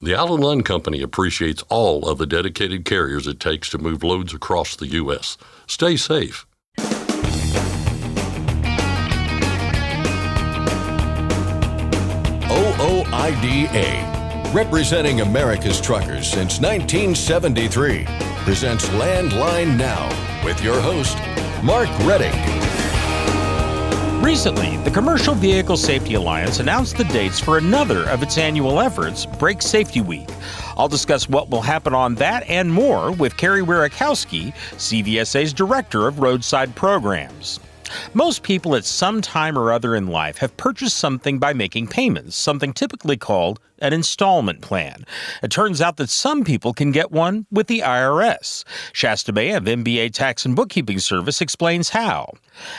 The Allen Line Company appreciates all of the dedicated carriers it takes to move loads across the U.S. Stay safe. OOIDA, representing America's truckers since 1973, presents Landline Now with your host, Mark Redding. Recently, the Commercial Vehicle Safety Alliance announced the dates for another of its annual efforts, Brake Safety Week. I'll discuss what will happen on that and more with Carrie Wierakowski, CVSA's Director of Roadside Programs. Most people at some time or other in life have purchased something by making payments, something typically called an installment plan. It turns out that some people can get one with the IRS. Shasta May of MBA Tax and Bookkeeping Service explains how.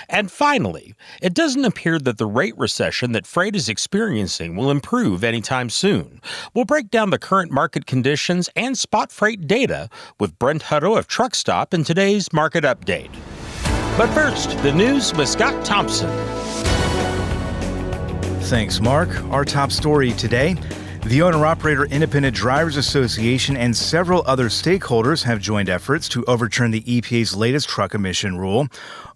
And finally, it doesn't appear that the rate recession that freight is experiencing will improve anytime soon. We'll break down the current market conditions and spot freight data with Brent Hutto of Truckstop in today's Market Update. But first, the news with Scott Thompson. Thanks, Mark. Our top story today. The Owner-Operator Independent Drivers Association and several other stakeholders have joined efforts to overturn the EPA's latest truck emission rule.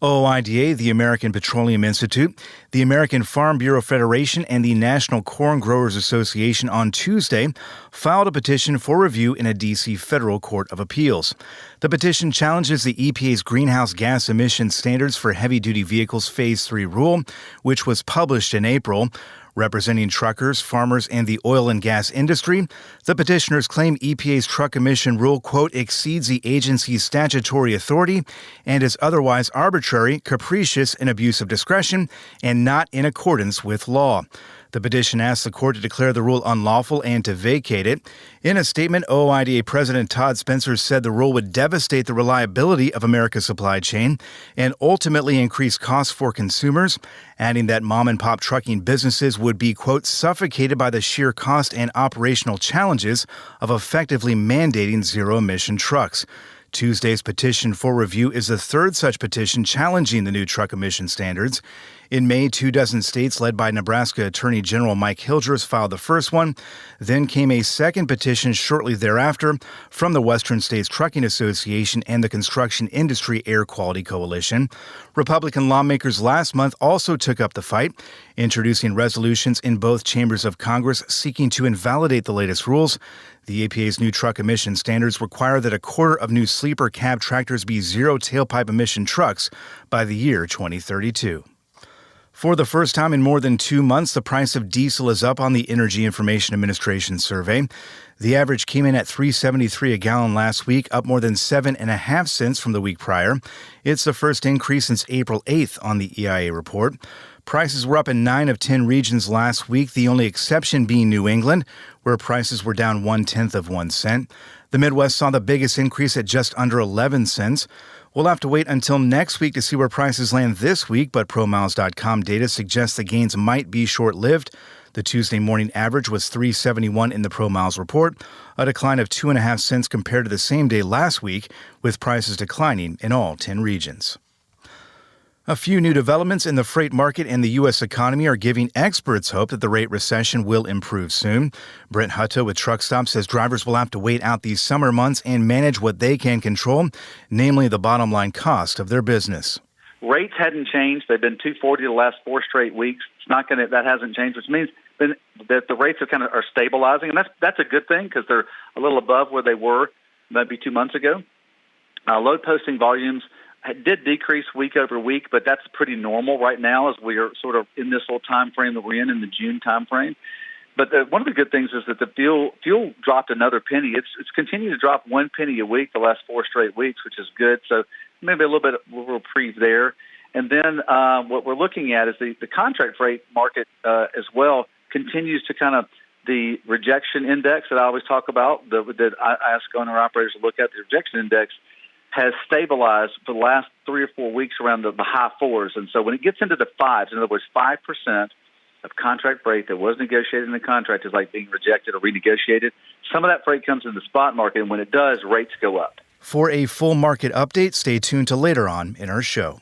OOIDA, the American Petroleum Institute, the American Farm Bureau Federation, and the National Corn Growers Association on Tuesday filed a petition for review in a D.C. Federal Court of Appeals. The petition challenges the EPA's greenhouse gas emission standards for heavy-duty vehicles Phase 3 rule, which was published in April. Representing truckers, farmers, and the oil and gas industry, the petitioners claim EPA's truck emission rule, quote, exceeds the agency's statutory authority and is otherwise arbitrary, capricious, and abuse of discretion, and not in accordance with law. The petition asks the court to declare the rule unlawful and to vacate it. In a statement, OOIDA President Todd Spencer said the rule would devastate the reliability of America's supply chain and ultimately increase costs for consumers, adding that mom-and-pop trucking businesses would be, quote, suffocated by the sheer cost and operational challenges of effectively mandating zero-emission trucks. Tuesday's petition for review is the third such petition challenging the new truck emission standards. In May, 24 states led by Nebraska Attorney General Mike Hildreth filed the first one. Then came a second petition shortly thereafter from the Western States Trucking Association and the Construction Industry Air Quality Coalition. Republican lawmakers last month also took up the fight, introducing resolutions in both chambers of Congress seeking to invalidate the latest rules. The EPA's new truck emission standards require that a quarter of new sleeper cab tractors be zero tailpipe emission trucks by the year 2032. For the first time in more than 2 months, the price of diesel is up on the Energy Information Administration survey. The average came in at $3.73 a gallon last week, up more than 7.5 cents from the week prior. It's the first increase since April 8th on the EIA report. Prices were up in 9 of 10 regions last week, the only exception being New England, where prices were down 1/10 of 1 cent. The Midwest saw the biggest increase at just under 11 cents. We'll have to wait until next week to see where prices land this week, but ProMiles.com data suggests the gains might be short-lived. The Tuesday morning average was $3.71 in the ProMiles report, a decline of 2.5 cents compared to the same day last week, with prices declining in all 10 regions. A few new developments in the freight market and the U.S. economy are giving experts hope that the rate recession will improve soon. Brent Hutto with Truckstop says drivers will have to wait out these summer months and manage what they can control, namely the bottom line cost of their business. Rates hadn't changed. They've been $240 the last 4 straight weeks. It's not going to, that hasn't changed, which means that the rates are stabilizing, and that's a good thing because they're a little above where they were maybe 2 months ago. Load posting volumes did decrease week over week, but that's pretty normal right now as we are sort of in this little time frame that we're in the June time frame. But one of the good things is that the fuel dropped another penny. It's continued to drop 1 penny a week the last 4 straight weeks, which is good. So maybe a little reprieve there. And then what we're looking at is the contract freight market as well continues to kind of the rejection index that I always talk about, that I ask owner operators to look at. The rejection index has stabilized for the last 3 or 4 weeks around the high 4s. And so when it gets into the 5s, in other words, 5% of contract freight that was negotiated in the contract is like being rejected or renegotiated, some of that freight comes in the spot market, and when it does, rates go up. For a full market update, stay tuned to later on in our show.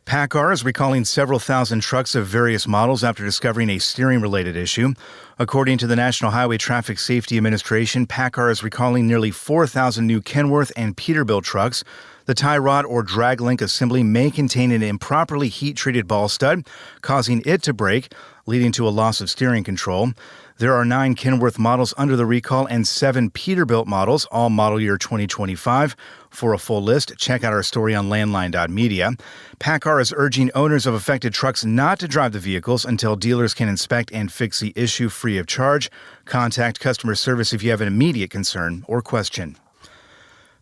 PACCAR is recalling several thousand trucks of various models after discovering a steering-related issue. According to the National Highway Traffic Safety Administration, PACCAR is recalling nearly 4,000 new Kenworth and Peterbilt trucks. The tie rod or drag link assembly may contain an improperly heat-treated ball stud, causing it to break, leading to a loss of steering control. There are 9 Kenworth models under the recall and 7 Peterbilt models, all model year 2025. For a full list, check out our story on landline.media. PACCAR is urging owners of affected trucks not to drive the vehicles until dealers can inspect and fix the issue free of charge. Contact customer service if you have an immediate concern or question.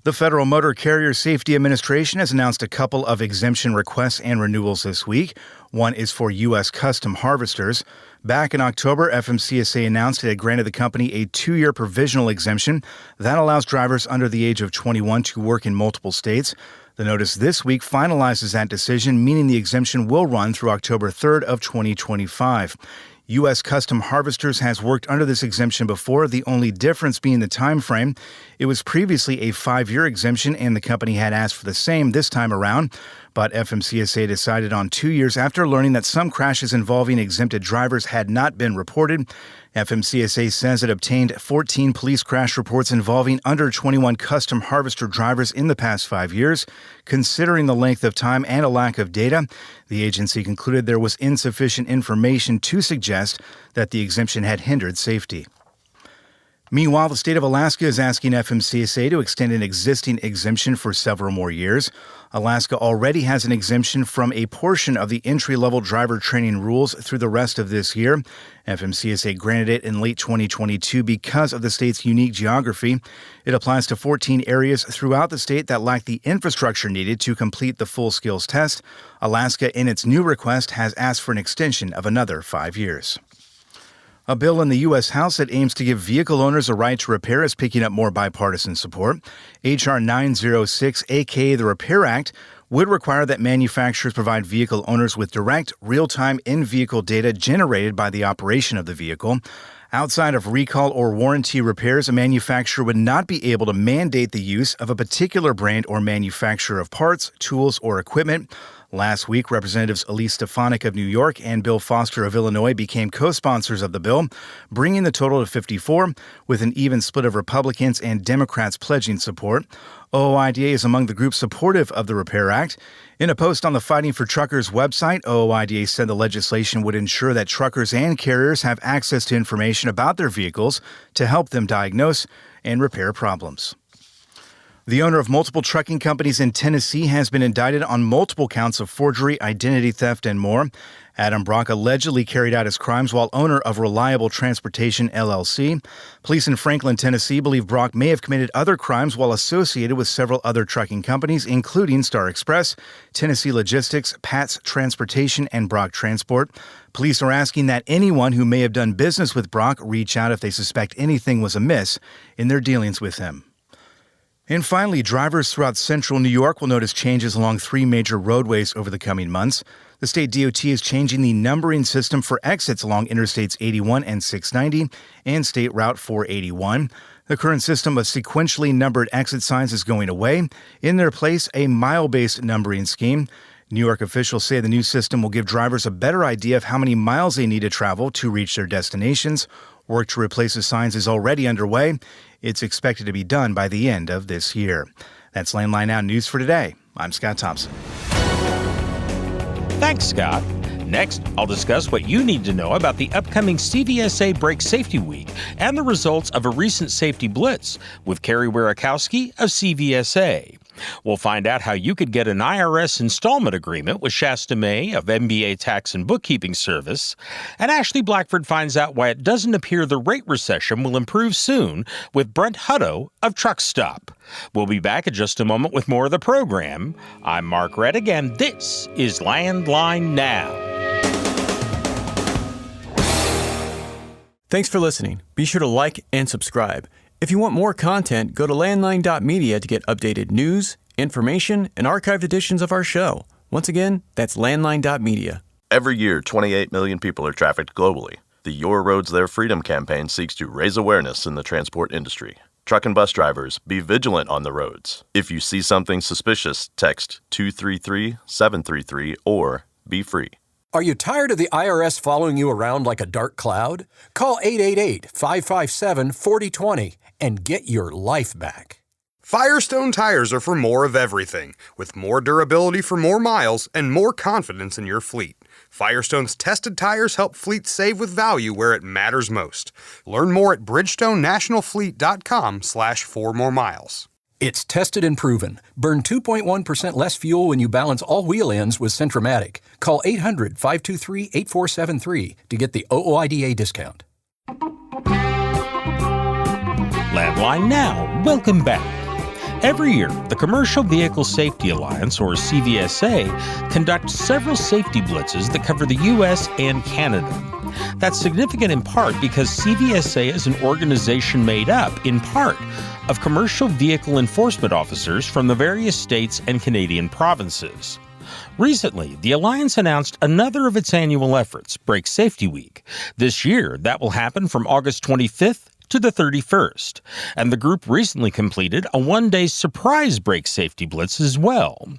The Federal Motor Carrier Safety Administration has announced a couple of exemption requests and renewals this week. One is for U.S. custom harvesters. Back in October, FMCSA announced it had granted the company a 2-year provisional exemption that allows drivers under the age of 21 to work in multiple states. The notice this week finalizes that decision, meaning the exemption will run through October 3rd of 2025. U.S. Custom Harvesters has worked under this exemption before, the only difference being the time frame. It was previously a 5-year exemption, and the company had asked for the same this time around. But FMCSA decided on 2 years after learning that some crashes involving exempted drivers had not been reported. FMCSA says it obtained 14 police crash reports involving under 21 custom harvester drivers in the past 5 years. Considering the length of time and a lack of data, the agency concluded there was insufficient information to suggest that the exemption had hindered safety. Meanwhile, the state of Alaska is asking FMCSA to extend an existing exemption for several more years. Alaska already has an exemption from a portion of the entry-level driver training rules through the rest of this year. FMCSA granted it in late 2022 because of the state's unique geography. It applies to 14 areas throughout the state that lack the infrastructure needed to complete the full skills test. Alaska, in its new request, has asked for an extension of another 5 years. A bill in the U.S. House that aims to give vehicle owners a right to repair is picking up more bipartisan support. H.R. 906, a.k.a. the Repair Act, would require that manufacturers provide vehicle owners with direct, real-time in-vehicle data generated by the operation of the vehicle. Outside of recall or warranty repairs, a manufacturer would not be able to mandate the use of a particular brand or manufacturer of parts, tools, or equipment. Last week, Representatives Elise Stefanik of New York and Bill Foster of Illinois became co-sponsors of the bill, bringing the total to 54, with an even split of Republicans and Democrats pledging support. OOIDA is among the groups supportive of the Repair Act. In a post on the Fighting for Truckers website, OOIDA said the legislation would ensure that truckers and carriers have access to information about their vehicles to help them diagnose and repair problems. The owner of multiple trucking companies in Tennessee has been indicted on multiple counts of forgery, identity theft, and more. Adam Brock allegedly carried out his crimes while owner of Reliable Transportation, LLC. Police in Franklin, Tennessee believe Brock may have committed other crimes while associated with several other trucking companies, including Star Express, Tennessee Logistics, Pat's Transportation, and Brock Transport. Police are asking that anyone who may have done business with Brock reach out if they suspect anything was amiss in their dealings with him. And finally, drivers throughout central New York will notice changes along 3 major roadways over the coming months. The state DOT is changing the numbering system for exits along Interstates 81 and 690 and State Route 481. The current system of sequentially numbered exit signs is going away. In their place, a mile-based numbering scheme. New York officials say the new system will give drivers a better idea of how many miles they need to travel to reach their destinations. Work to replace the signs is already underway. It's expected to be done by the end of this year. That's Landline Now News for today. I'm Scott Thompson. Thanks, Scott. Next, I'll discuss what you need to know about the upcoming CVSA Brake Safety Week and the results of a recent safety blitz with Carrie Wierakowski of CVSA. We'll find out how you could get an IRS installment agreement with Shasta May of MBA Tax and Bookkeeping Service. And Ashley Blackford finds out why it doesn't appear the rate recession will improve soon with Brent Hutto of Truckstop. We'll be back in just a moment with more of the program. I'm Mark Reddick, and this is Landline Now. Thanks for listening. Be sure to like and subscribe. If you want more content, go to landline.media to get updated news, information, and archived editions of our show. Once again, that's landline.media. Every year, 28 million people are trafficked globally. The Your Roads, Their Freedom campaign seeks to raise awareness in the transport industry. Truck and bus drivers, be vigilant on the roads. If you see something suspicious, text 233-733 or be free. Are you tired of the IRS following you around like a dark cloud? Call 888-557-4020 and get your life back. Firestone tires are for more of everything, with more durability for more miles and more confidence in your fleet. Firestone's tested tires help fleets save with value where it matters most. Learn more at bridgestonenationalfleet.com/4moremiles. It's tested and proven. Burn 2.1% less fuel when you balance all wheel ends with Centromatic. Call 800-523-8473 to get the OOIDA discount. Landline Now, welcome back. Every year, the Commercial Vehicle Safety Alliance, or CVSA, conducts several safety blitzes that cover the U.S. and Canada. That's significant in part because CVSA is an organization made up, in part, of commercial vehicle enforcement officers from the various states and Canadian provinces. Recently, the Alliance announced another of its annual efforts, Brake Safety Week. This year, that will happen from August 25th to the 31st. And the group recently completed a one-day surprise brake safety blitz as well.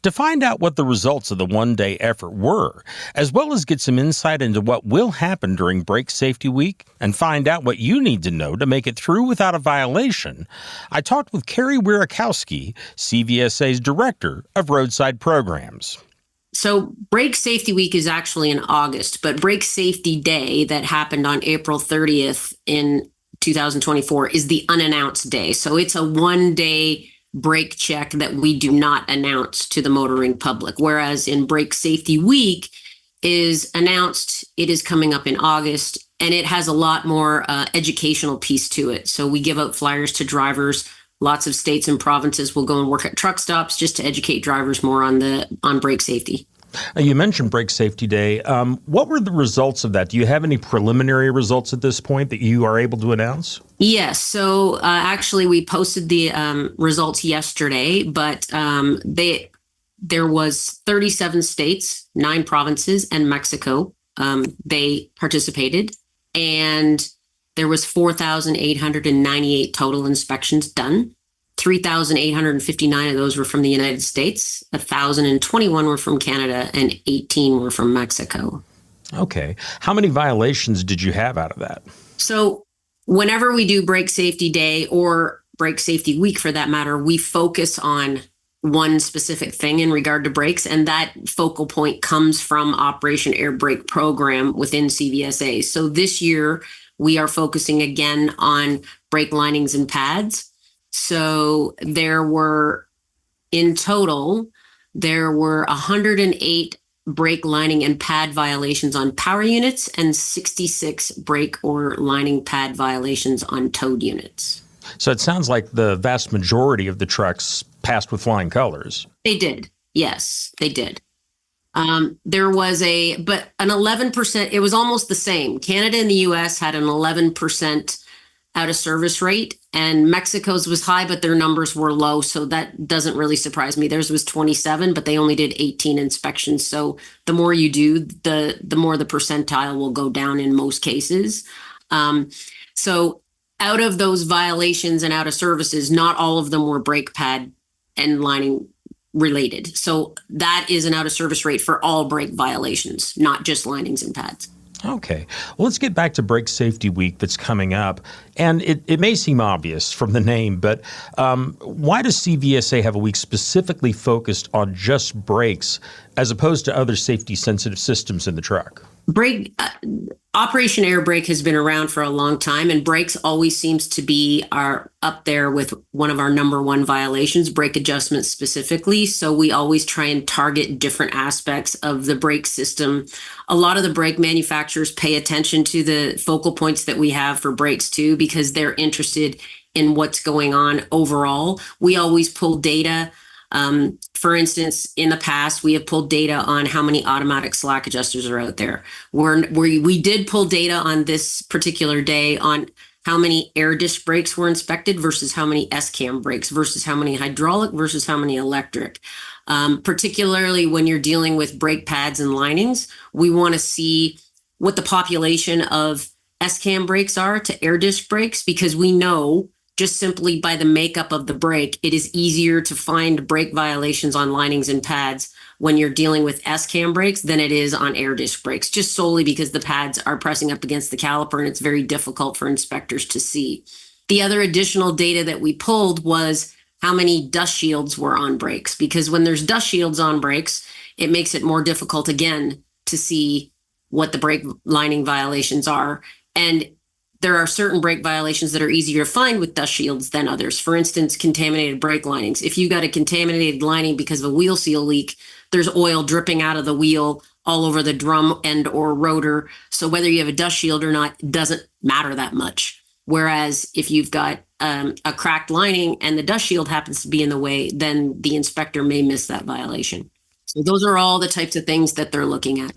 To find out what the results of the one-day effort were, as well as get some insight into what will happen during Brake Safety Week and find out what you need to know to make it through without a violation, I talked with Carrie Wierakowski, CVSA's Director of Roadside Programs. So Brake Safety Week is actually in August, but Brake Safety Day that happened on April 30th in 2024 is the unannounced day. So it's a one-day brake check that we do not announce to the motoring public. Whereas in Brake Safety Week is announced, it is coming up in August, and it has a lot more educational piece to it. So we give out flyers to drivers. Lots of states and provinces will go and work at truck stops just to educate drivers more on brake safety. You mentioned Brake Safety Day. What were the results of that? Do you have any preliminary results at this point that you are able to announce? Yes. So actually, we posted the results yesterday, but there was 37 states, 9 provinces, and Mexico. They participated, and there was 4,898 total inspections done. 3,859 of those were from the United States, 1,021 were from Canada, and 18 were from Mexico. Okay. How many violations did you have out of that? So whenever we do Brake Safety Day or Brake Safety Week, for that matter, we focus on one specific thing in regard to brakes, and that focal point comes from Operation Air Brake Program within CVSA. So this year, we are focusing again on brake linings and pads. So in total, there were 108 brake lining and pad violations on power units and 66 brake or lining pad violations on towed units. So it sounds like the vast majority of the trucks passed with flying colors. They did. Yes, they did. There was an 11%, it was almost the same. Canada and the US had an 11% out of service rate, and Mexico's was high, but their numbers were low. So that doesn't really surprise me. Theirs was 27, but they only did 18 inspections. So the more you do, the more the percentile will go down in most cases. So out of those violations and out of services, not all of them were brake pad and lining related. So that is an out of service rate for all brake violations, not just linings and pads. Okay. Well, let's get back to Brake Safety Week that's coming up. And it may seem obvious from the name, but why does CVSA have a week specifically focused on just brakes as opposed to other safety-sensitive systems in the truck? Operation Air Brake has been around for a long time, and brakes always seems to be up there with one of our number one violations, brake adjustments specifically. So we always try and target different aspects of the brake system. A lot of the brake manufacturers pay attention to the focal points that we have for brakes too, because they're interested in what's going on overall. We always pull data. For instance, in the past, we have pulled data on how many automatic slack adjusters are out there. We did pull data on this particular day on how many air disc brakes were inspected versus how many S-cam brakes versus how many hydraulic versus how many electric. Particularly when you're dealing with brake pads and linings, we want to see what the population of S-cam brakes are to air disc brakes, because we know just simply by the makeup of the brake, it is easier to find brake violations on linings and pads when you're dealing with S-cam brakes than it is on air disc brakes, just solely because the pads are pressing up against the caliper and it's very difficult for inspectors to see. The other additional data that we pulled was how many dust shields were on brakes, because when there's dust shields on brakes, it makes it more difficult again to see what the brake lining violations are. And there are certain brake violations that are easier to find with dust shields than others. For instance, contaminated brake linings. If you got a contaminated lining because of a wheel seal leak, there's oil dripping out of the wheel all over the drum and or rotor. So whether you have a dust shield or not doesn't matter that much. Whereas if you've got a cracked lining and the dust shield happens to be in the way, then the inspector may miss that violation. So those are all the types of things that they're looking at.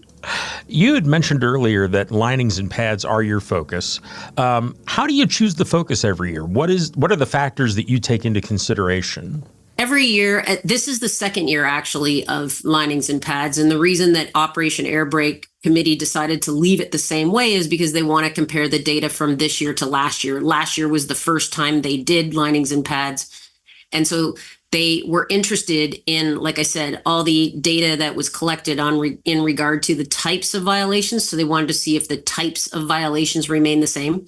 You had mentioned earlier that linings and pads are your focus. How do you choose the focus every year? What are the factors that you take into consideration? Every year, this is the second year actually of linings and pads. And the reason that Operation Air Brake Committee decided to leave it the same way is because they want to compare the data from this year to last year. Last year was the first time they did linings and pads. And so they were interested in, like I said, all the data that was collected in regard to the types of violations. So they wanted to see if the types of violations remain the same.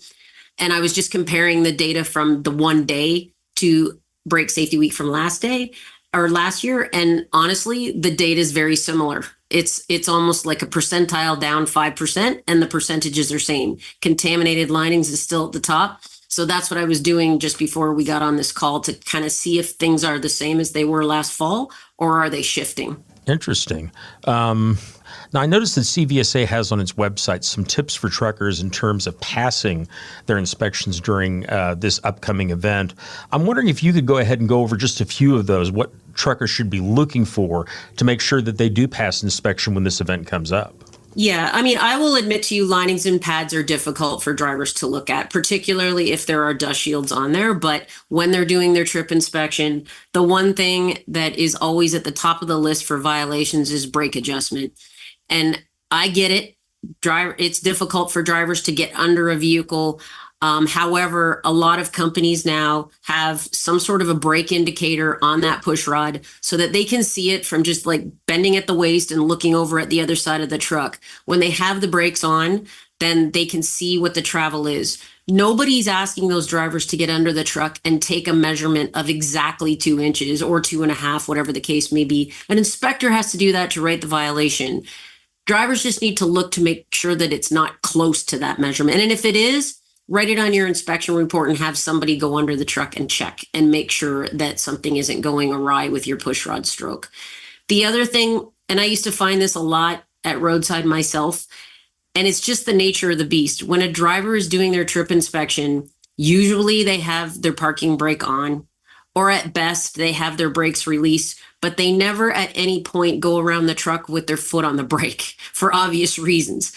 And I was just comparing the data from the one day to Brake Safety Week from last year. And honestly, the data is very similar. It's almost like a percentile down 5%, and the percentages are same. Contaminated linings is still at the top. So that's what I was doing just before we got on this call to kind of see if things are the same as they were last fall, or are they shifting? Interesting. Now, I noticed that CVSA has on its website some tips for truckers in terms of passing their inspections during this upcoming event. I'm wondering if you could go ahead and go over just a few of those, what truckers should be looking for to make sure that they do pass inspection when this event comes up. Yeah, I mean, I will admit to you, linings and pads are difficult for drivers to look at, particularly if there are dust shields on there. But when they're doing their trip inspection, the one thing that is always at the top of the list for violations is brake adjustment. And I get it. It's difficult for drivers to get under a vehicle. However, a lot of companies now have some sort of a brake indicator on that push rod so that they can see it from just like bending at the waist and looking over at the other side of the truck. When they have the brakes on, then they can see what the travel is. Nobody's asking those drivers to get under the truck and take a measurement of exactly 2 inches or 2.5, whatever the case may be. An inspector has to do that to write the violation. Drivers just need to look to make sure that it's not close to that measurement. And if it is, write it on your inspection report and have somebody go under the truck and check and make sure that something isn't going awry with your push rod stroke. The other thing, and I used to find this a lot at roadside myself, and it's just the nature of the beast. When a driver is doing their trip inspection, usually they have their parking brake on, or at best they have their brakes released, but they never at any point go around the truck with their foot on the brake for obvious reasons.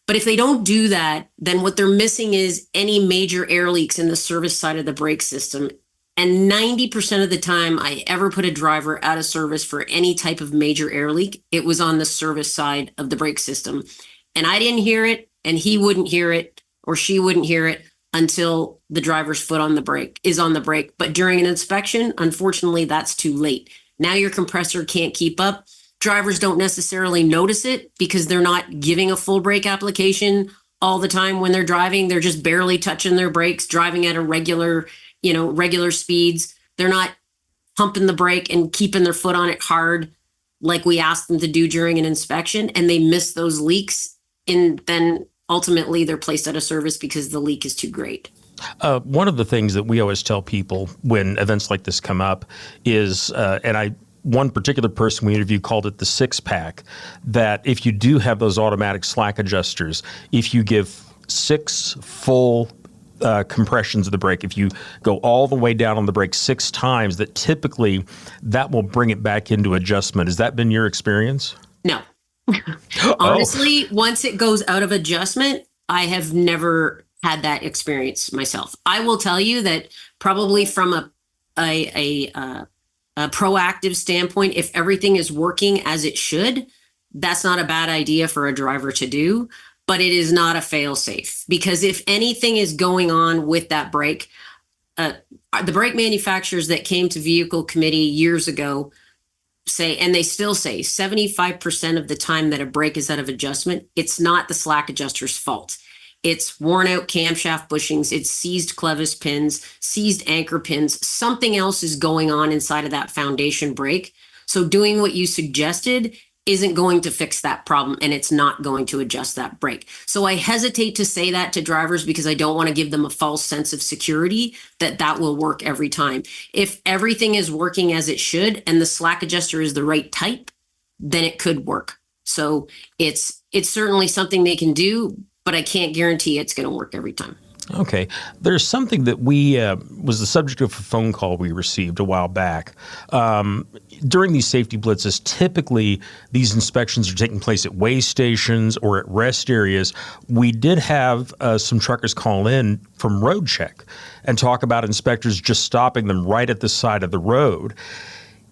But if they don't do that, then what they're missing is any major air leaks in the service side of the brake system. And 90% of the time I ever put a driver out of service for any type of major air leak, it was on the service side of the brake system. And I didn't hear it, and he wouldn't hear it, or she wouldn't hear it until the driver's foot on the brake is on the brake. But during an inspection, unfortunately, that's too late. Now your compressor can't keep up. Drivers don't necessarily notice it because they're not giving a full brake application all the time when they're driving. They're just barely touching their brakes, driving at a regular speeds. They're not pumping the brake and keeping their foot on it hard like we asked them to do during an inspection, and they miss those leaks, and then ultimately they're placed out of service because the leak is too great. One of the things that we always tell people when events like this come up is, one particular person we interviewed called it the 6-pack, that if you do have those automatic slack adjusters, if you give 6 full compressions of the brake, if you go all the way down on the brake 6 times, that typically that will bring it back into adjustment. Has that been your experience? No. Honestly, once it goes out of adjustment, I have never had that experience myself. I will tell you that probably from a proactive standpoint, if everything is working as it should, that's not a bad idea for a driver to do, but it is not a fail safe, because if anything is going on with that brake, the brake manufacturers that came to vehicle committee years ago say, and they still say, 75% of the time that a brake is out of adjustment, it's not the slack adjuster's fault. It's worn out camshaft bushings, it's seized clevis pins, seized anchor pins. Something else is going on inside of that foundation brake. So doing what you suggested isn't going to fix that problem, and it's not going to adjust that brake. So I hesitate to say that to drivers because I don't want to give them a false sense of security that will work every time. If everything is working as it should and the slack adjuster is the right type, then it could work. So it's certainly something they can do, but I can't guarantee it's going to work every time. Okay. There's something that was the subject of a phone call we received a while back. During these safety blitzes, typically these inspections are taking place at way stations or at rest areas. We did have some truckers call in from Road Check and talk about inspectors just stopping them right at the side of the road.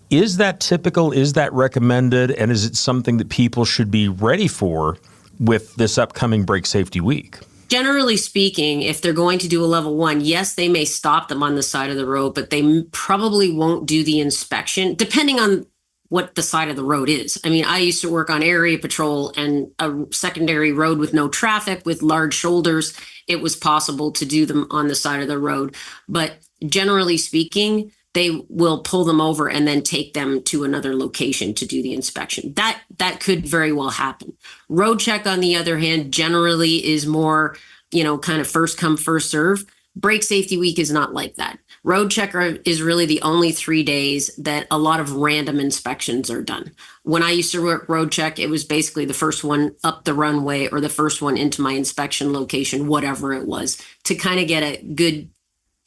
Is that typical? Is that recommended? And is it something that people should be ready for with this upcoming Brake Safety Week? Generally speaking, if they're going to do a level 1, yes, they may stop them on the side of the road, but they probably won't do the inspection, depending on what the side of the road is. I mean, I used to work on area patrol and a secondary road with no traffic, with large shoulders. It was possible to do them on the side of the road. But generally speaking, they will pull them over and then take them to another location to do the inspection. That could very well happen. Road Check, on the other hand, generally is more, kind of first come, first serve. Brake Safety Week is not like that. Road Check is really the only 3 days that a lot of random inspections are done. When I used to work Road Check, it was basically the first one up the runway or the first one into my inspection location, whatever it was, to kind of get a good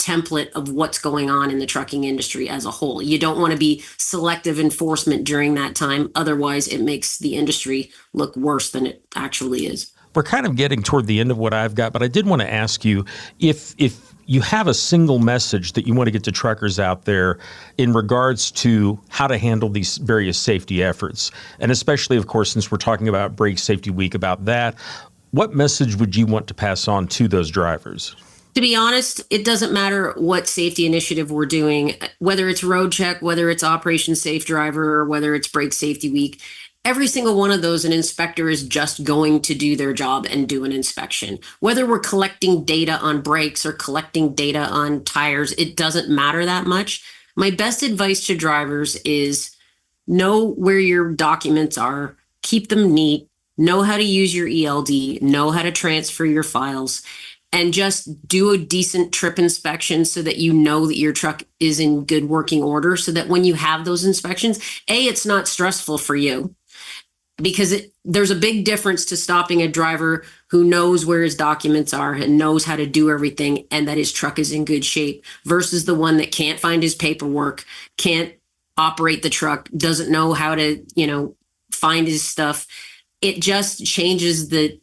template of what's going on in the trucking industry as a whole. You don't want to be selective enforcement during that time. Otherwise, it makes the industry look worse than it actually is. We're kind of getting toward the end of what I've got, but I did want to ask you if you have a single message that you want to get to truckers out there in regards to how to handle these various safety efforts, and especially, of course, since we're talking about Brake Safety Week, about that, what message would you want to pass on to those drivers? To be honest, it doesn't matter what safety initiative we're doing, whether it's Road Check, whether it's Operation Safe Driver, or whether it's Brake Safety Week. Every single one of those, an inspector is just going to do their job and do an inspection. Whether we're collecting data on brakes or collecting data on tires, it doesn't matter that much. My best advice to drivers is know where your documents are, keep them neat, know how to use your ELD, know how to transfer your files, and just do a decent trip inspection so that you know that your truck is in good working order, so that when you have those inspections, it's not stressful for you. Because there's a big difference to stopping a driver who knows where his documents are and knows how to do everything and that his truck is in good shape versus the one that can't find his paperwork, can't operate the truck, doesn't know how to, find his stuff. It just changes the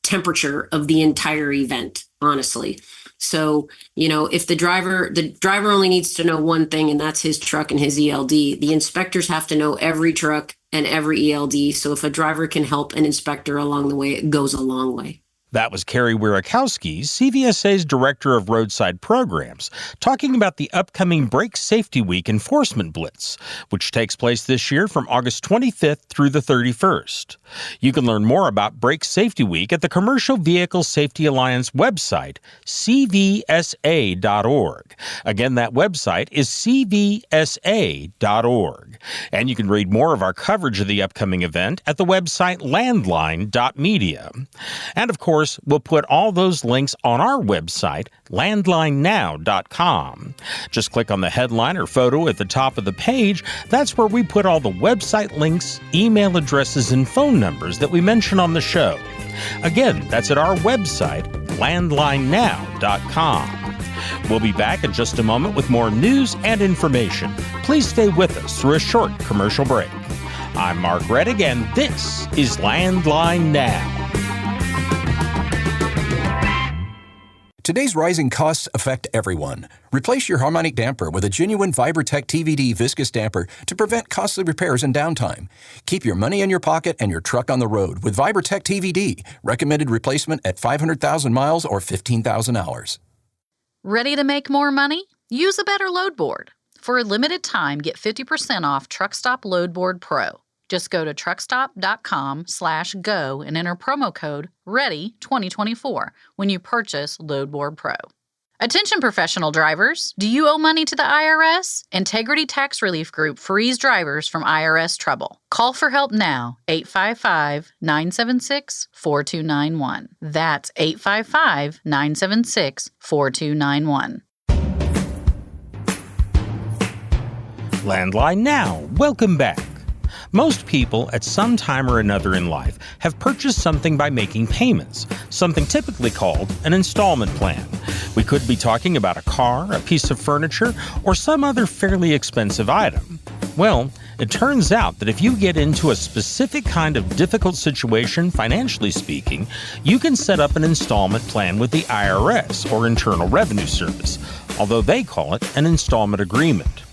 temperature of the entire event, honestly. So, if the driver only needs to know one thing, and that's his truck and his ELD, the inspectors have to know every truck and every ELD. So if a driver can help an inspector along the way, it goes a long way. That was Carrie Wierakowski, CVSA's Director of Roadside Programs, talking about the upcoming Brake Safety Week Enforcement Blitz, which takes place this year from August 25th through the 31st. You can learn more about Brake Safety Week at the Commercial Vehicle Safety Alliance website, cvsa.org. Again, that website is cvsa.org. And you can read more of our coverage of the upcoming event at the website landline.media. And of course, we'll put all those links on our website, landlinenow.com. Just click on the headline or photo at the top of the page. That's where we put all the website links, email addresses, and phone numbers that we mention on the show. Again, that's at our website, landlinenow.com. We'll be back in just a moment with more news and information. Please stay with us through a short commercial break. I'm Mark Reddick, and this is Landline Now. Today's rising costs affect everyone. Replace your harmonic damper with a genuine ViberTech TVD viscous damper to prevent costly repairs and downtime. Keep your money in your pocket and your truck on the road with ViberTech TVD. Recommended replacement at 500,000 miles or 15,000 hours. Ready to make more money? Use a better load board. For a limited time, get 50% off Truckstop Load Board Pro. Just go to truckstop.com/go and enter promo code READY2024 when you purchase Load Board Pro. Attention professional drivers, do you owe money to the IRS? Integrity Tax Relief Group frees drivers from IRS trouble. Call for help now, 855-976-4291. That's 855-976-4291. Landline Now, welcome back. Most people at some time or another in life have purchased something by making payments, something typically called an installment plan. We could be talking about a car, a piece of furniture, or some other fairly expensive item. Well, it turns out that if you get into a specific kind of difficult situation, financially speaking, you can set up an installment plan with the IRS or Internal Revenue Service, although they call it an installment agreement.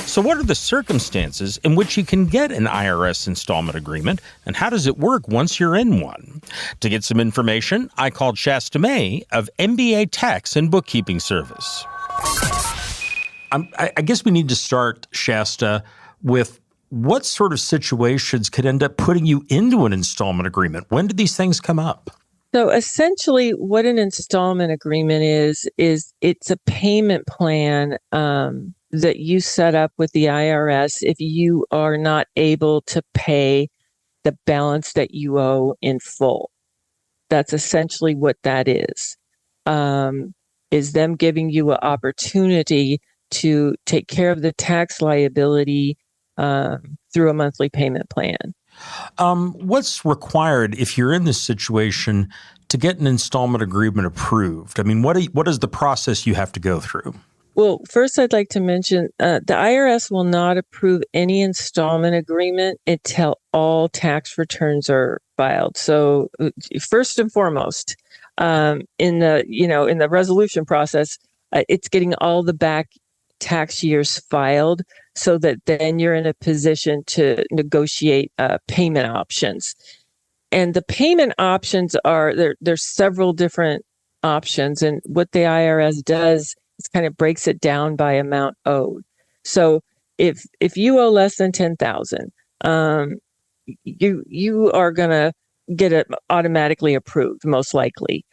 So what are the circumstances in which you can get an IRS installment agreement, and how does it work once you're in one? To get some information, I called Shasta May of MBA Tax and Bookkeeping Service. I guess we need to start, Shasta, with what sort of situations could end up putting you into an installment agreement? When did these things come up? So essentially what an installment agreement is it's a payment plan that you set up with the IRS if you are not able to pay the balance that you owe in full. That's essentially what that is them giving you an opportunity to take care of the tax liability through a monthly payment plan. What's required if you're in this situation to get an installment agreement approved? I mean, what is the process you have to go through? Well, first I'd like to mention the IRS will not approve any installment agreement until all tax returns are filed. So first and foremost, in the resolution process, it's getting all the back tax years filed so that then you're in a position to negotiate payment options. And the payment options are there's several different options, and what the IRS does is kind of breaks it down by amount owed. So if you owe less than $10,000, you are gonna get it automatically approved, most likely.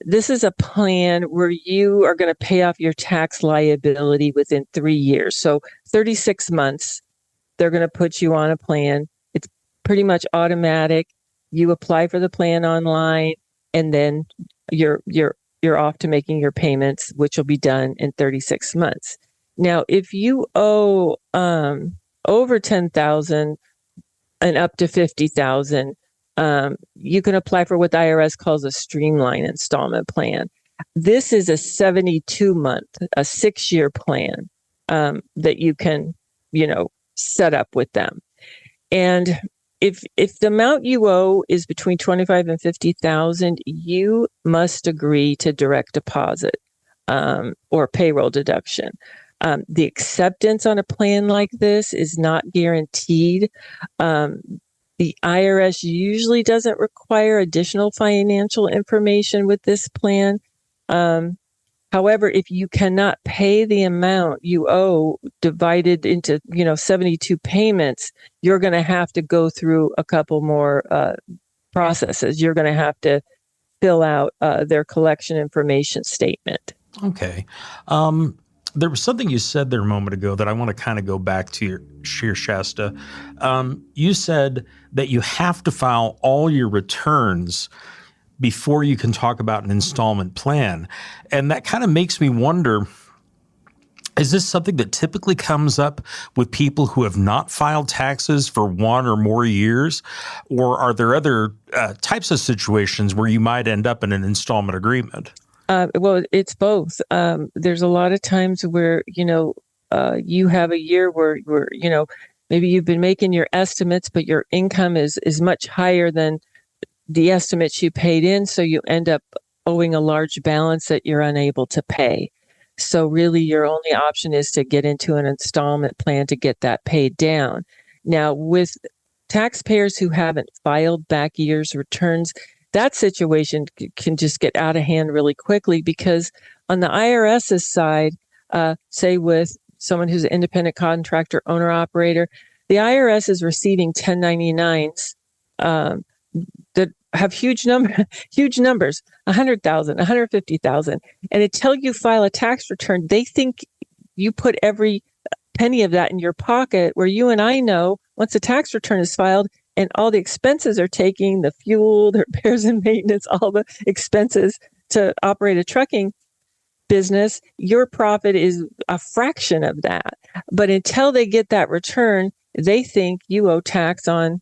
This is a plan where you are going to pay off your tax liability within 3 years. So 36 months, they're going to put you on a plan. It's pretty much automatic. You apply for the plan online, and then you're off to making your payments, which will be done in 36 months. Now, if you owe over $10,000 and up to $50,000, you can apply for what the IRS calls a streamline installment plan. This is a 72-month, a 6-year plan that you can, set up with them. And if the amount you owe is between $25,000 and $50,000, you must agree to direct deposit or payroll deduction. The acceptance on a plan like this is not guaranteed. The IRS usually doesn't require additional financial information with this plan. However, if you cannot pay the amount you owe divided into, 72 payments, you're going to have to go through a couple more processes. You're going to have to fill out their collection information statement. Okay. There was something you said there a moment ago that I want to kind of go back to your Shasta. You said that you have to file all your returns before you can talk about an installment plan. And that kind of makes me wonder, is this something that typically comes up with people who have not filed taxes for 1 or more years? Or are there other types of situations where you might end up in an installment agreement? Well, it's both. There's a lot of times where, you have a year where maybe you've been making your estimates, but your income is much higher than the estimates you paid in. So you end up owing a large balance that you're unable to pay. So really your only option is to get into an installment plan to get that paid down. Now, with taxpayers who haven't filed back year's returns, that situation can just get out of hand really quickly, because on the IRS's side, say with someone who's an independent contractor, owner operator, the IRS is receiving 1099s that have huge numbers, 100,000, 150,000. And until you file a tax return, they think you put every penny of that in your pocket, where you and I know once a tax return is filed and all the expenses are taking, the fuel, the repairs and maintenance, all the expenses to operate a trucking business, your profit is a fraction of that. But until they get that return, they think you owe tax on,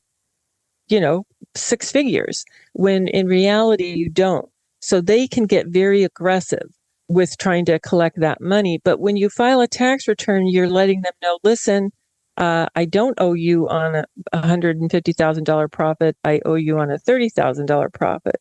six figures, when in reality you don't. So they can get very aggressive with trying to collect that money. But when you file a tax return, you're letting them know, listen, I don't owe you on a $150,000 profit. I owe you on a $30,000 profit.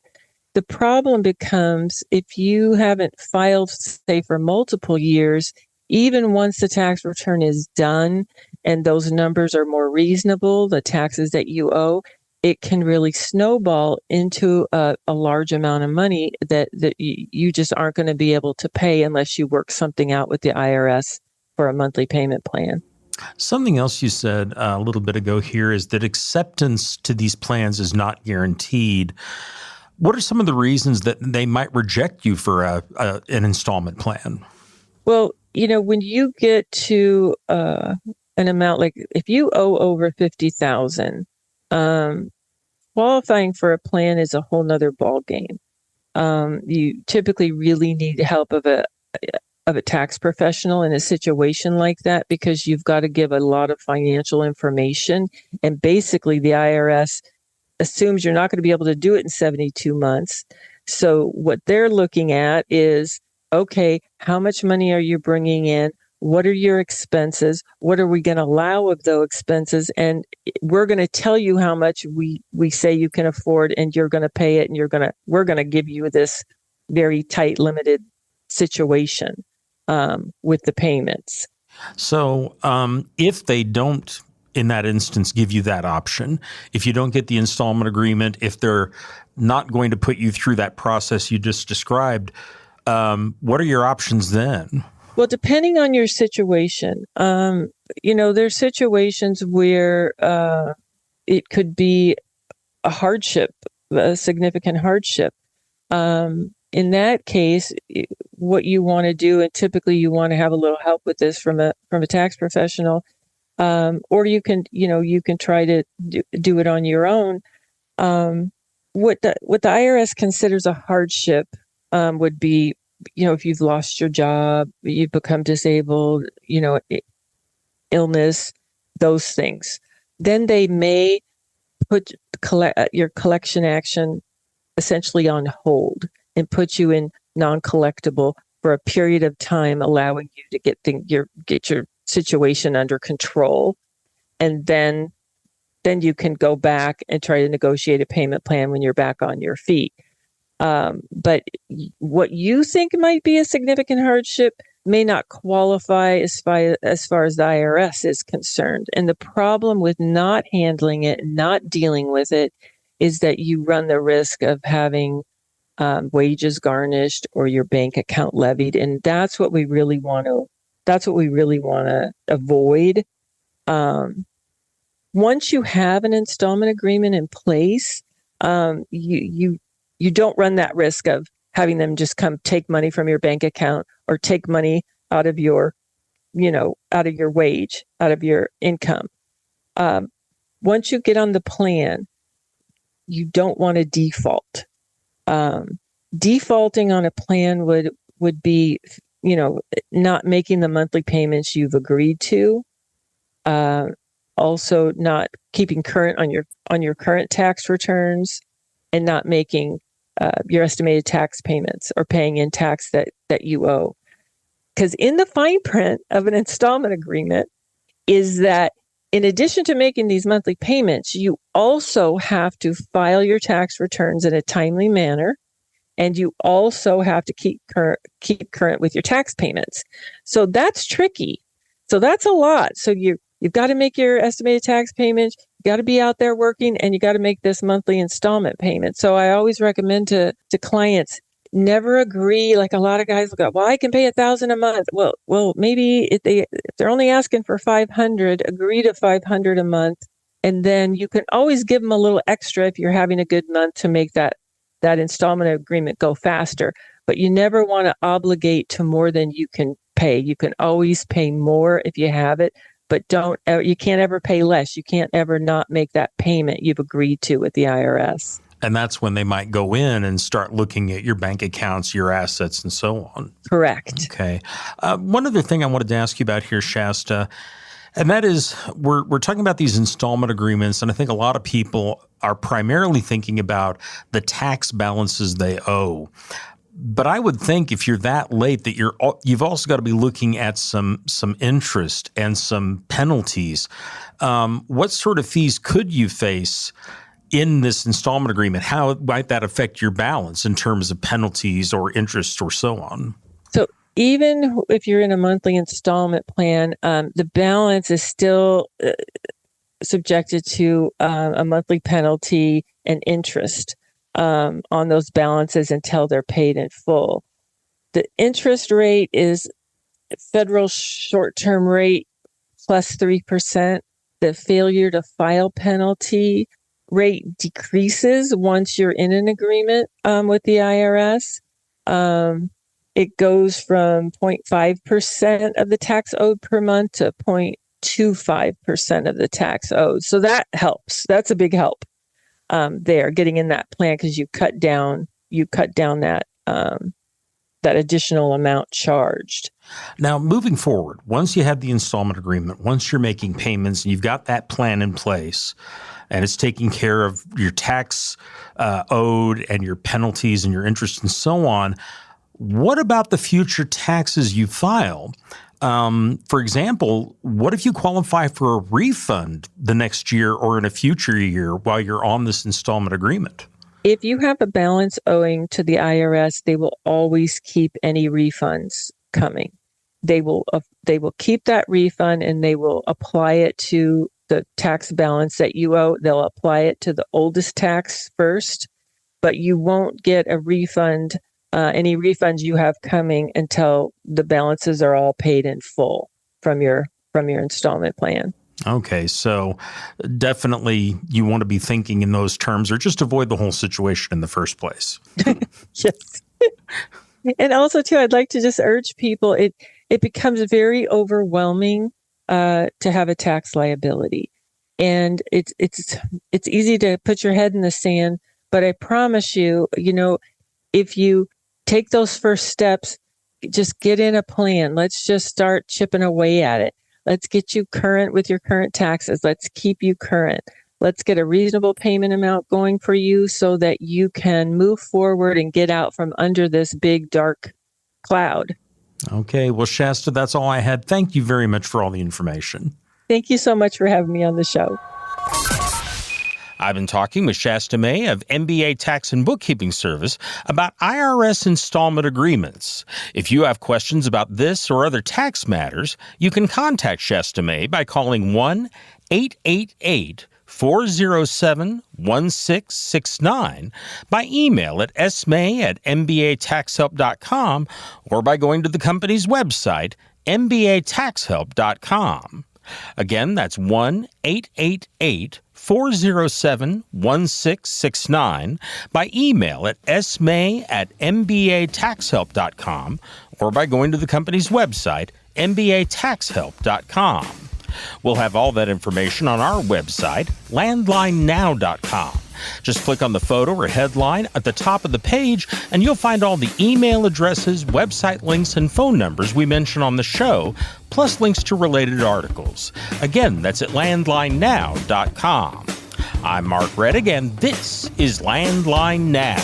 The problem becomes if you haven't filed, say, for multiple years, even once the tax return is done and those numbers are more reasonable, the taxes that you owe, it can really snowball into a large amount of money that you just aren't going to be able to pay unless you work something out with the IRS for a monthly payment plan. Something else you said a little bit ago here is that acceptance to these plans is not guaranteed. What are some of the reasons that they might reject you for an installment plan? Well, when you get to an amount, like if you owe over $50,000, qualifying for a plan is a whole nother ball game. You typically really need help of a tax professional in a situation like that, because you've got to give a lot of financial information, and basically the IRS assumes you're not going to be able to do it in 72 months. So what they're looking at is, okay, how much money are you bringing in? What are your expenses? What are we going to allow of those expenses? And we're going to tell you how much we say you can afford, and you're going to pay it, and we're going to give you this very tight, limited situation with the payments. So if they don't, in that instance, give you that option, if you don't get the installment agreement, if they're not going to put you through that process you just described, what are your options then? Well, depending on your situation, there's situations where it could be a hardship, a significant hardship. In that case, what you want to do, and typically you want to have a little help with this from a tax professional, or you can try to do it on your own. What the IRS considers a hardship would be, if you've lost your job, you've become disabled, illness, those things. Then they may put your collection action essentially on hold and put you in non-collectible for a period of time, allowing you to get your situation under control. And then you can go back and try to negotiate a payment plan when you're back on your feet. But what you think might be a significant hardship may not qualify as far as the IRS is concerned. And the problem with not handling it and not dealing with it is that you run the risk of having wages garnished or your bank account levied. And that's what we really want to avoid. Once you have an installment agreement in place, you don't run that risk of having them just come take money from your bank account or take money out of your wage, out of your income. Once you get on the plan, you don't want to default. Defaulting on a plan would be, not making the monthly payments you've agreed to. Also not keeping current on your current tax returns, and not making your estimated tax payments or paying in tax that you owe. Because in the fine print of an installment agreement is that in addition to making these monthly payments, you also have to file your tax returns in a timely manner, and you also have to keep current with your tax payments. So that's tricky. So that's a lot. So You've got to make your estimated tax payment. You got to be out there working, and you got to make this monthly installment payment. So I always recommend to clients, never agree. Like a lot of guys will go, well, I can pay $1,000 a month. Well, maybe if they're only asking for $500, agree to $500 a month. And then you can always give them a little extra if you're having a good month to make that installment agreement go faster. But you never want to obligate to more than you can pay. You can always pay more if you have it, but you can't ever pay less. You can't ever not make that payment you've agreed to with the IRS. And that's when they might go in and start looking at your bank accounts, your assets, and so on. Correct. Okay. One other thing I wanted to ask you about here, Shasta, and that is we're talking about these installment agreements, and I think a lot of people are primarily thinking about the tax balances they owe. But I would think if you're that late that you've also got to be looking at some interest and some penalties. What sort of fees could you face in this installment agreement? How might that affect your balance in terms of penalties or interest or so on? So even if you're in a monthly installment plan, the balance is still subjected to a monthly penalty and interest on those balances until they're paid in full. The interest rate is federal short-term rate plus 3%. The failure to file penalty rate decreases once you're in an agreement with the IRS. It goes from 0.5% of the tax owed per month to 0.25% of the tax owed. So that helps. That's a big help there, getting in that plan, because you cut down that that additional amount charged. Now, moving forward, once you have the installment agreement, once you're making payments and you've got that plan in place, and it's taking care of your tax owed and your penalties and your interest and so on, what about the future taxes you file? For example, what if you qualify for a refund the next year or in a future year while you're on this installment agreement? If you have a balance owing to the IRS, they will always keep any refunds coming. They will keep that refund, and they will apply it to the tax balance that you owe. They'll apply it to the oldest tax first, but you won't get a refund, any refunds you have coming until the balances are all paid in full from your installment plan. Okay, so definitely you want to be thinking in those terms, or just avoid the whole situation in the first place. Yes. And also, too, I'd like to just urge people, it becomes very overwhelming to have a tax liability. And it's easy to put your head in the sand, but I promise you, if you take those first steps, just get in a plan. Let's just start chipping away at it. Let's get you current with your current taxes. Let's keep you current. Let's get a reasonable payment amount going for you so that you can move forward and get out from under this big, dark cloud. Okay. Well, Shasta, that's all I had. Thank you very much for all the information. Thank you so much for having me on the show. I've been talking with Shasta May of MBA Tax and Bookkeeping Service about IRS installment agreements. If you have questions about this or other tax matters, you can contact Shasta May by calling 1-888-407-1669, by email at smay@mbataxhelp.com, or by going to the company's website, mbataxhelp.com. Again, that's 1-888-407-1669, by email at smay@mbataxhelp.com, or by going to the company's website, mbataxhelp.com. We'll have all that information on our website, landlinenow.com. Just click on the photo or headline at the top of the page, and you'll find all the email addresses, website links, and phone numbers we mention on the show, plus links to related articles. Again, that's at landlinenow.com. I'm Mark Rettig, and this is Landline Now.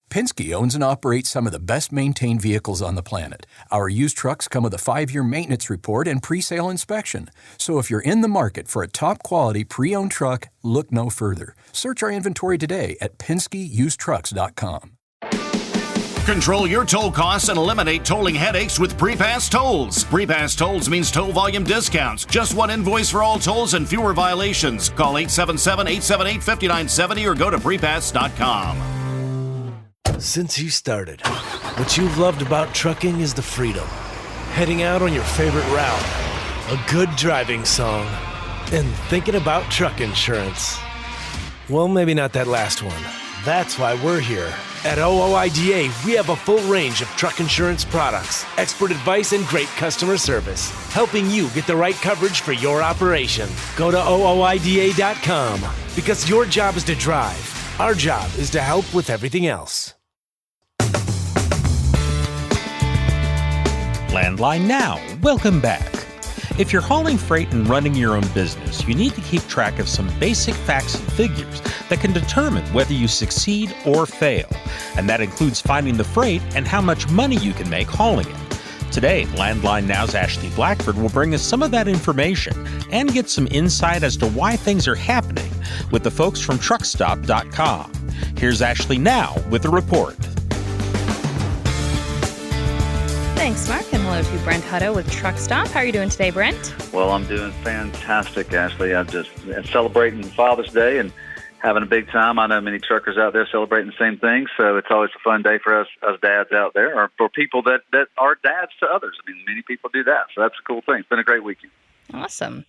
Penske owns and operates some of the best-maintained vehicles on the planet. Our used trucks come with a 5-year maintenance report and pre-sale inspection. So if you're in the market for a top-quality pre-owned truck, look no further. Search our inventory today at PenskeUsedTrucks.com. Control your toll costs and eliminate tolling headaches with Prepass Tolls. Prepass Tolls means toll volume discounts. Just one invoice for all tolls and fewer violations. Call 877-878-5970 or go to prepass.com. Since you started, what you've loved about trucking is the freedom. Heading out on your favorite route, a good driving song, and thinking about truck insurance. Well, maybe not that last one. That's why we're here. At OOIDA, we have a full range of truck insurance products, expert advice, and great customer service, helping you get the right coverage for your operation. Go to OOIDA.com because your job is to drive. Our job is to help with everything else. Landline Now, welcome back. If you're hauling freight and running your own business, you need to keep track of some basic facts and figures that can determine whether you succeed or fail. And that includes finding the freight and how much money you can make hauling it. Today, Landline Now's Ashley Blackford will bring us some of that information and get some insight as to why things are happening with the folks from Truckstop.com. Here's Ashley now with a report. Thanks, Mark, and hello to Brent Hutto with Truckstop. How are you doing today, Brent? Well, I'm doing fantastic, Ashley. I'm just celebrating Father's Day and having a big time. I know many truckers out there celebrating the same thing, so it's always a fun day for us dads out there, or for people that are dads to others. I mean, many people do that, so that's a cool thing. It's been a great weekend. Awesome.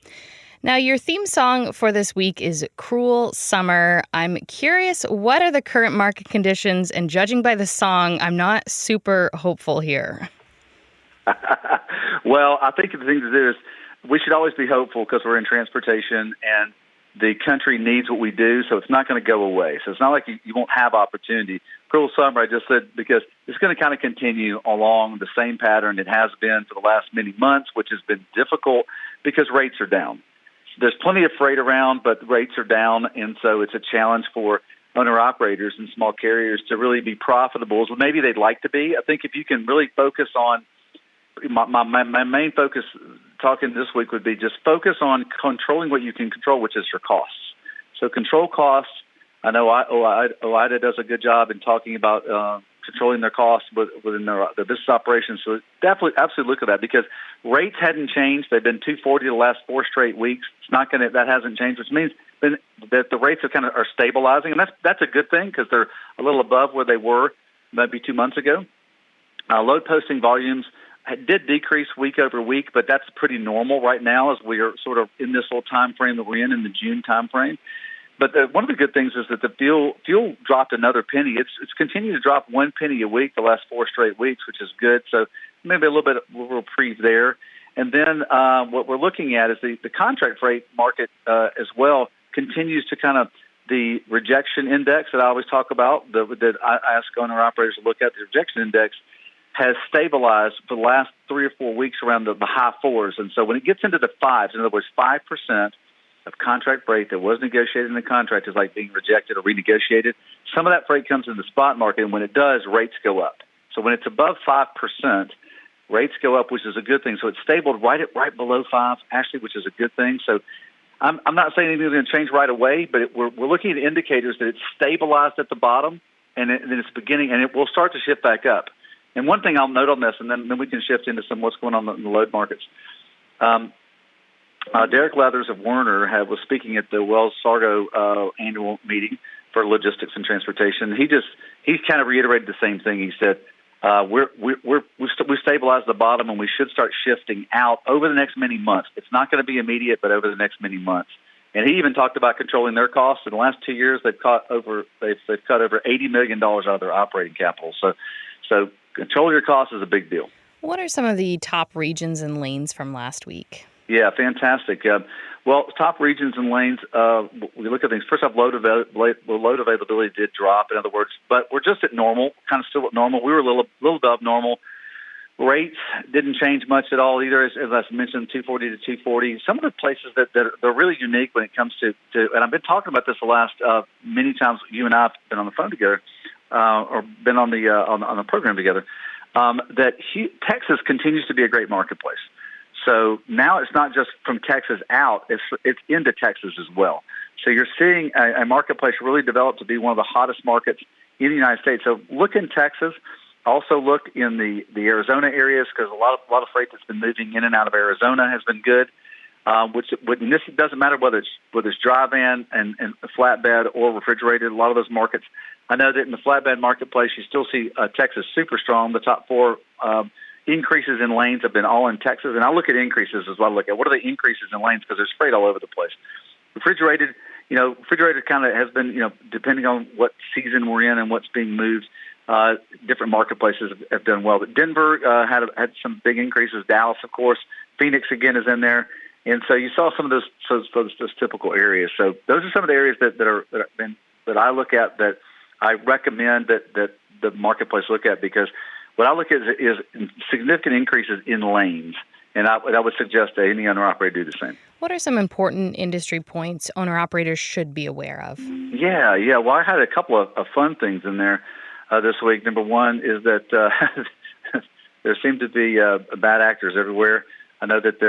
Now, your theme song for this week is Cruel Summer. I'm curious, what are the current market conditions? And judging by the song, I'm not super hopeful here. Well, I think the thing to do is we should always be hopeful because we're in transportation and the country needs what we do, so it's not going to go away. So it's not like you won't have opportunity. Cruel Summer, I just said, because it's going to kind of continue along the same pattern it has been for the last many months, which has been difficult because rates are down. There's plenty of freight around, but rates are down, and so it's a challenge for owner-operators and small carriers to really be profitable as maybe they'd like to be. I think if you can really focus on my main focus talking this week would be just focus on controlling what you can control, which is your costs. So control costs. I know OIDA does a good job in talking about controlling their costs within their business operations. So definitely, absolutely look at that because rates hadn't changed. They've been $240 the last 4 straight weeks. It's not going to, that hasn't changed, which means that the rates are stabilizing, and that's a good thing because they're a little above where they were maybe 2 months ago. Load posting volumes did decrease week over week, but that's pretty normal right now as we are sort of in this little time frame that we're in the June time frame. But one of the good things is that the fuel dropped another penny. It's continued to drop 1 penny a week the last 4 straight weeks, which is good. So maybe a little reprieve there. And then what we're looking at is the contract freight market as well continues to kind of the rejection index that I always talk about, that I ask owner operators to look at. The rejection index has stabilized for the last 3 or 4 weeks around the high 4s. And so when it gets into the 5s, in other words, 5% of contract freight that was negotiated in the contract is like being rejected or renegotiated, some of that freight comes in the spot market, and when it does, rates go up. So when it's above 5%, rates go up, which is a good thing. So it's stable right below 5, actually, which is a good thing. So I'm not saying anything's going to change right away, but we're looking at indicators that it's stabilized at the bottom, and then it's beginning, and it will start to shift back up. And one thing I'll note on this, and then we can shift into some what's going on in the load markets. Derek Leathers of Werner was speaking at the Wells Fargo annual meeting for logistics and transportation. He kind of reiterated the same thing. He said, we've stabilized the bottom, and we should start shifting out over the next many months. It's not going to be immediate, but over the next many months. And he even talked about controlling their costs. In the last 2 years, they've cut over $80 million out of their operating capital. So control your costs is a big deal. What are some of the top regions and lanes from last week? Yeah, fantastic. Well, top regions and lanes, we look at things. First off, load availability did drop, in other words, but we're just at normal, kind of still at normal. We were a little above normal. Rates didn't change much at all either, as I mentioned, 240 to 240. Some of the places that they're really unique when it comes to and I've been talking about this the last many times you and I have been on the phone together, or been on the program together, that Texas continues to be a great marketplace. So now it's not just from Texas out, it's into Texas as well. So you're seeing a marketplace really develop to be one of the hottest markets in the United States. So look in Texas. Also look in the Arizona areas, because a lot of freight that's been moving in and out of Arizona has been good. And this doesn't matter whether it's dry van and flatbed or refrigerated. A lot of those markets, I know that in the flatbed marketplace, you still see Texas super strong. The top four increases in lanes have been all in Texas, and I look at increases as well. I look at what are the increases in lanes, because there's freight all over the place. Refrigerated kind of has been, depending on what season we're in and what's being moved. Different marketplaces have done well. But Denver had some big increases. Dallas, of course. Phoenix, again, is in there. And so you saw some of those typical areas. So those are some of the areas that I look at, that I recommend that the marketplace look at, because what I look at is significant increases in lanes. And I would suggest that any owner-operator do the same. What are some important industry points owner-operators should be aware of? Yeah. Well, I had a couple of fun things in there this week. Number one is that there seem to be bad actors everywhere. I know that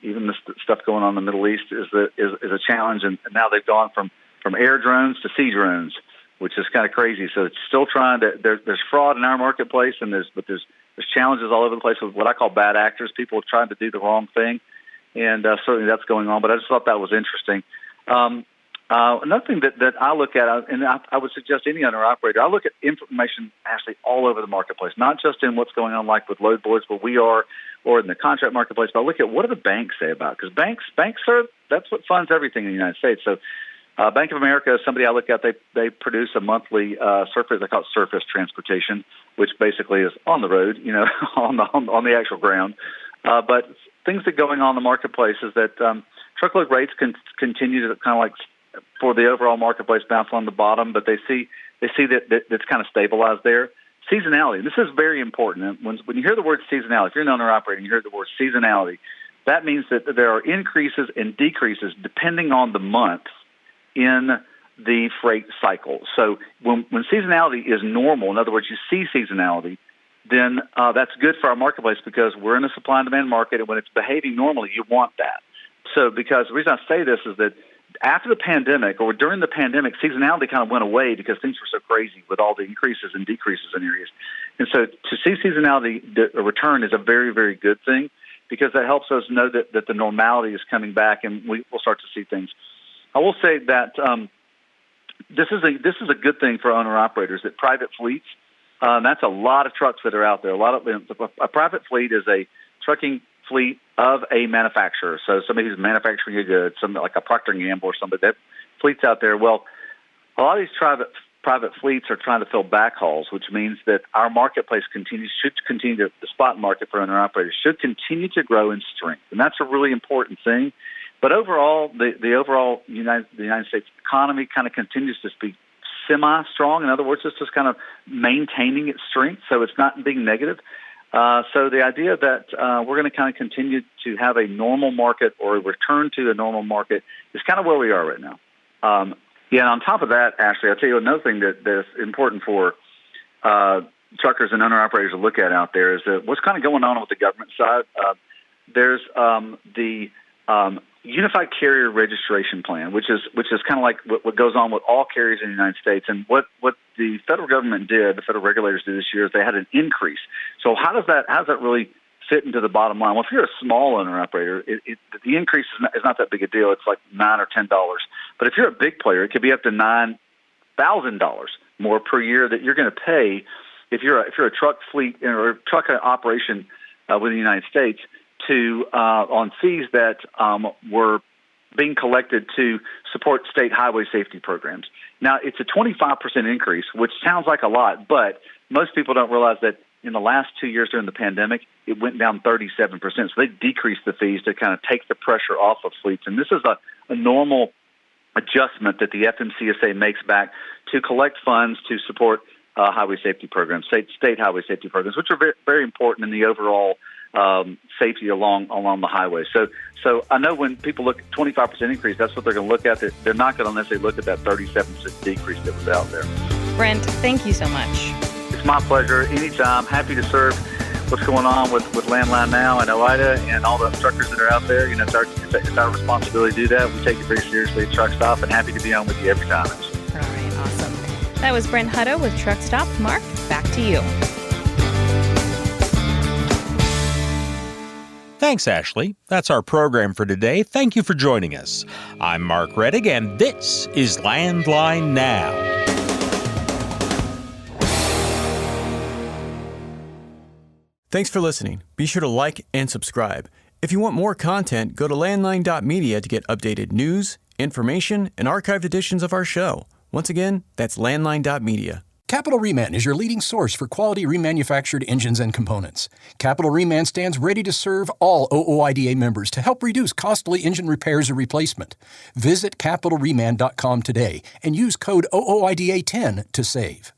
even the stuff going on in the Middle East is a challenge, and now they've gone from air drones to sea drones, which is kind of crazy. So it's still trying to. There's fraud in our marketplace, and there's challenges all over the place with what I call bad actors, people trying to do the wrong thing, and certainly that's going on. But I just thought that was interesting. Another thing that I look at, and I would suggest any owner-operator, I look at information actually all over the marketplace, not just in what's going on like with load boards where we are, or in the contract marketplace, but I look at what do the banks say about it, because banks that's what funds everything in the United States. So Bank of America is somebody I look at. They produce a monthly surface, they call it surface transportation, which basically is on the road, on the actual ground. But things that are going on in the marketplace is that truckload rates can continue to kind of like, for the overall marketplace, bounce on the bottom, but they see that it's kind of stabilized there. Seasonality. This is very important. When you hear the word seasonality, if you're an owner-operator and you hear the word seasonality, that means that there are increases and decreases depending on the month in the freight cycle. So when seasonality is normal, in other words, you see seasonality, then that's good for our marketplace, because we're in a supply and demand market, and when it's behaving normally, you want that. So because the reason I say this is that after the pandemic, or during the pandemic, seasonality kind of went away because things were so crazy with all the increases and decreases in areas. And so to see seasonality return is a very, very good thing, because that helps us know that the normality is coming back, and we'll start to see things. I will say that this is a good thing for owner-operators, that private fleets, that's a lot of trucks that are out there. A private fleet is a trucking fleet of a manufacturer. So somebody who's manufacturing a good, something like a Procter & Gamble or somebody, that fleets out there. Well, a lot of these private fleets are trying to fill backhauls, which means that our marketplace should continue to, the spot market for owner-operators should continue to grow in strength. And that's a really important thing. But overall, the overall United States economy kind of continues to be semi-strong. In other words, it's just kind of maintaining its strength, so it's not being negative. So the idea that we're going to kind of continue to have a normal market, or a return to a normal market, is kind of where we are right now. And on top of that, Ashley, I'll tell you another thing that's important for truckers and owner-operators to look at out there is that what's kind of going on with the government side. There's the Unified Carrier Registration Plan, which is kind of like what goes on with all carriers in the United States. And what the federal government did, the federal regulators did this year, is they had an increase. So how does that really fit into the bottom line? Well, if you're a small owner-operator, the increase is not that big a deal. It's like $9 or $10. But if you're a big player, it could be up to $9,000 more per year that you're going to pay if you're a truck fleet or a truck operation within the United States to on fees that were being collected to support state highway safety programs. Now, it's a 25% increase, which sounds like a lot, but most people don't realize that in the last 2 years during the pandemic, it went down 37%. So they decreased the fees to kind of take the pressure off of fleets. And this is a normal adjustment that the FMCSA makes back to collect funds to support highway safety programs, state highway safety programs, which are very, very important in the overall safety along the highway. So I know when people look at 25% increase, that's what they're going to look at. They're not going to necessarily look at that 37% decrease that was out there. Brent, thank you so much. It's my pleasure. Anytime. Happy to serve what's going on with Landline Now and OIDA and all the truckers that are out there. You know, it's our responsibility to do that. We take it very seriously at Truckstop, and happy to be on with you every time. All right, awesome. That was Brent Hutto with Truckstop. Mark, back to you. Thanks, Ashley. That's our program for today. Thank you for joining us. I'm Mark Rettig, and this is Landline Now. Thanks for listening. Be sure to like and subscribe. If you want more content, go to landline.media to get updated news, information, and archived editions of our show. Once again, that's landline.media. Capital Reman is your leading source for quality remanufactured engines and components. Capital Reman stands ready to serve all OOIDA members to help reduce costly engine repairs or replacement. Visit capitalreman.com today and use code OOIDA10 to save.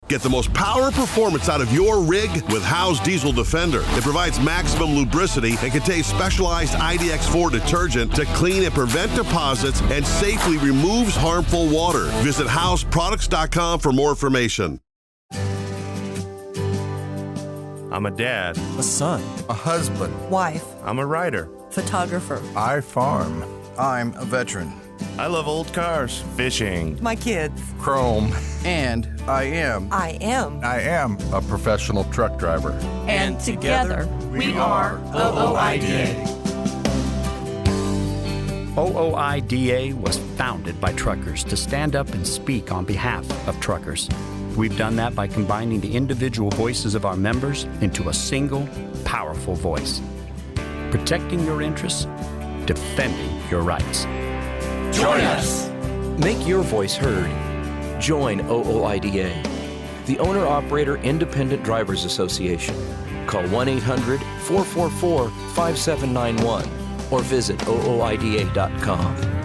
Get the most power performance out of your rig with Howe's Diesel Defender. It provides maximum lubricity and contains specialized IDX4 detergent to clean and prevent deposits and safely removes harmful water. Visit HowesProducts.com for more information. I'm a dad, a son, a husband, wife, I'm a writer, photographer. I farm. I'm a veteran. I love old cars, fishing, my kids, chrome, and I am a professional truck driver. And together we are OOIDA. OOIDA was founded by truckers to stand up and speak on behalf of truckers. We've done that by combining the individual voices of our members into a single, powerful voice. Protecting your interests, defending your rights. Join us! Make your voice heard. Join OOIDA, the Owner-Operator Independent Drivers Association. Call 1-800-444-5791 or visit OOIDA.com.